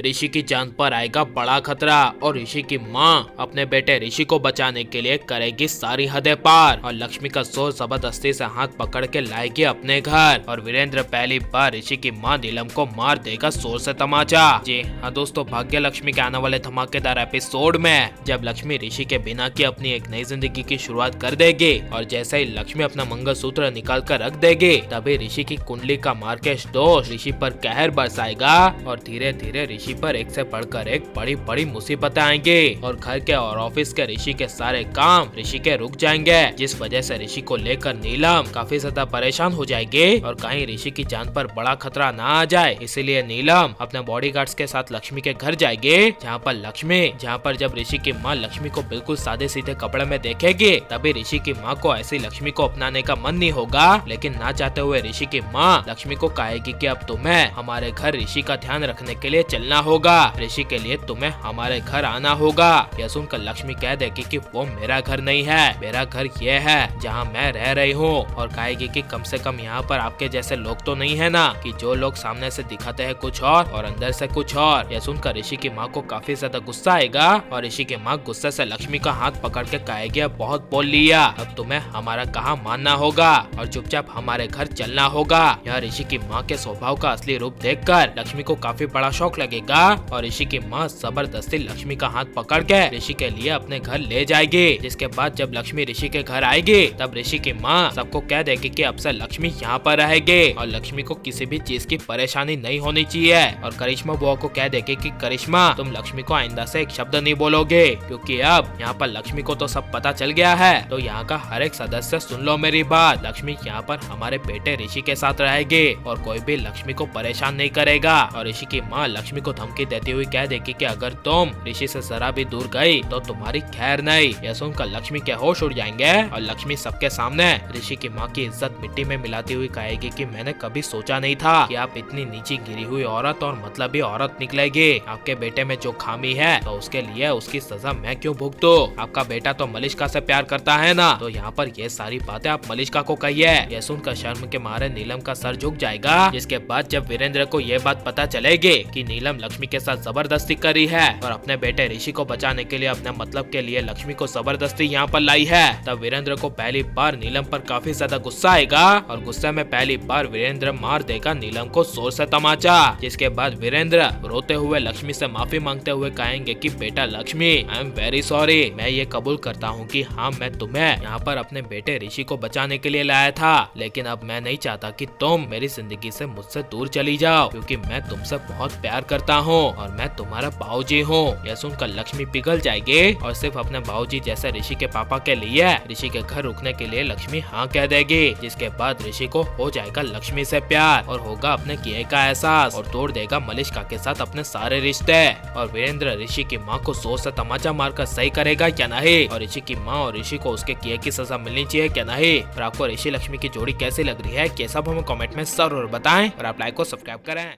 ऋषि की जान पर आएगा बड़ा खतरा और ऋषि की माँ अपने बेटे ऋषि को बचाने के लिए करेगी सारी हदें पार और लक्ष्मी का जोर जबरदस्ती से हाथ पकड़ के लाएगी अपने घर और वीरेंद्र पहली बार ऋषि की माँ नीलम को मार देगा जोर से तमाचा। जी हाँ दोस्तों, भाग्य लक्ष्मी के आने वाले धमाकेदार एपिसोड में जब लक्ष्मी ऋषि के बिना की अपनी एक नई जिंदगी की शुरुआत कर देगी और जैसे ही लक्ष्मी अपना मंगलसूत्र निकाल कर रख देगी तभी ऋषि की कुंडली का मार्केश दोष ऋषि पर कहर बरसाएगा और धीरे धीरे ऋषि पर एक से बढ़कर एक बड़ी बड़ी मुसीबतें आएंगी और घर के और ऑफिस के ऋषि के सारे काम ऋषि के रुक जाएंगे, जिस वजह से ऋषि को लेकर नीलम काफी ज्यादा परेशान हो जाएगी और कहीं ऋषि की जान पर बड़ा खतरा ना आ जाए। इसीलिए नीलम अपने बॉडीगार्ड्स के साथ लक्ष्मी के घर जाएगी, जहाँ पर जब ऋषि की माँ लक्ष्मी को बिल्कुल सादे सीधे कपड़े में देखेगी तभी ऋषि की माँ को ऐसी लक्ष्मी को अपनाने का मन नहीं होगा, लेकिन ना चाहते हुए ऋषि की माँ लक्ष्मी को कहेगी कि अब तुम्हें हमारे घर ऋषि का ध्यान रखने के लिए चलना होगा, ऋषि के लिए तुम्हें हमारे घर आना होगा। यह सुनकर लक्ष्मी कह देगी कि वो मेरा घर नहीं है, मेरा घर ये है जहाँ मैं रह रही हूँ और कहेगी कि कम से कम यहाँ पर आपके जैसे लोग तो नहीं है ना कि जो लोग सामने से दिखाते हैं कुछ और अंदर से कुछ और। यह सुनकर ऋषि की माँ को काफी ज्यादा गुस्सा आएगा और ऋषि की माँ गुस्से से लक्ष्मी का हाथ पकड़ के कहेगी अब बहुत बोल लिया, अब तुम्हें हमारा कहा मानना होगा और चुपचाप हमारे घर चलना होगा। यह ऋषि की माँ के स्वभाव का असली रूप देखकर लक्ष्मी को काफी बड़ा शौक लगेगा और ऋषि की माँ जबरदस्ती लक्ष्मी का हाथ पकड़ के ऋषि के लिए अपने घर ले जाएगी। जिसके बाद जब लक्ष्मी ऋषि के घर आएगी तब ऋषि की माँ सबको कह देगी कि अब से लक्ष्मी यहाँ पर रहेगी और लक्ष्मी को किसी भी चीज की परेशानी नहीं होनी चाहिए और करिश्मा बुआ को कह देगी कि करिश्मा तुम लक्ष्मी को आइंदा से एक शब्द नहीं बोलोगे, क्योंकि अब यहाँ पर लक्ष्मी को तो सब पता चल गया है, तो यहाँ का हर एक सदस्य सुन लो मेरी बात। लक्ष्मी यहाँ पर हमारे बेटे ऋषि के साथ रहेगी और कोई भी लक्ष्मी को परेशान नहीं करेगा। और ऋषि की माँ लक्ष्मी को धमकी देती हुई कह देगी कि अगर तुम ऋषि से जरा भी दूर गई तो तुम्हारी खैर नहीं। यह सुनकर लक्ष्मी के होश उड़ जाएंगे और लक्ष्मी सबके सामने ऋषि की माँ की इज्जत मिट्टी में मिलाती हुई कहेगी कि मैंने कभी सोचा नहीं था कि आप इतनी नीची गिरी हुई औरत और मतलबी औरत निकलेगी। आपके बेटे में जो खामी है तो उसके लिए उसकी सजा मैं क्यों भुगतूं? आपका बेटा तो मलिष्का से प्यार करता है ना, तो यहाँ पर ये सारी बातें आप मलिष्का को कहिए। यह सुनकर शर्म के मारे नीलम का सर झुक जाएगा। जिसके बाद जब वीरेंद्र को ये बात पता चलेगी कि नीलम लक्ष्मी के साथ जबरदस्ती कर रही है और अपने बेटे ऋषि को बचाने के लिए अपने मतलब के लिए लक्ष्मी को जबरदस्ती यहाँ पर लाई है, तब वीरेंद्र को पहली बार नीलम पर काफी ज्यादा गुस्सा आएगा और गुस्से में पहली बार वीरेंद्र मार देगा नीलम को जोर से तमाचा। जिसके बाद वीरेंद्र रोते हुए लक्ष्मी से माफी मांगते हुए कहेंगे कि बेटा Lakshmi, I am very sorry, मैं ये कबूल करता हूँ कि हाँ मैं तुम्हें यहाँ पर अपने बेटे ऋषि को बचाने के लिए लाया था, लेकिन अब मैं नहीं चाहता कि तुम मेरी जिंदगी से मुझसे दूर चली जाओ, क्योंकि मैं तुमसे बहुत प्यार करता हूँ और मैं तुम्हारा बाबूजी हूँ। यह सुनकर लक्ष्मी पिघल जाएगी और सिर्फ अपने बाबूजी जैसे ऋषि के पापा के लिए ऋषि के घर रुकने के लिए लक्ष्मी हाँ कह देगी। जिसके बाद ऋषि को हो जाएगा लक्ष्मी से प्यार और होगा अपने किए का एहसास और तोड़ देगा मलिष्का के साथ अपने सारे रिश्ते। और वीरेंद्र ऋषि की माँ को जोर से तमाचा मारकर सही करेगा क्या नहीं, और ऋषि की माँ और ऋषि को उसके किए की सजा मिलनी चाहिए क्या नहीं। और आपको ऋषि लक्ष्मी की जोड़ी कैसी लग रही है, कैसा हमें कमेंट में जरूर बताएं और आप लाइक को सब्सक्राइब करें।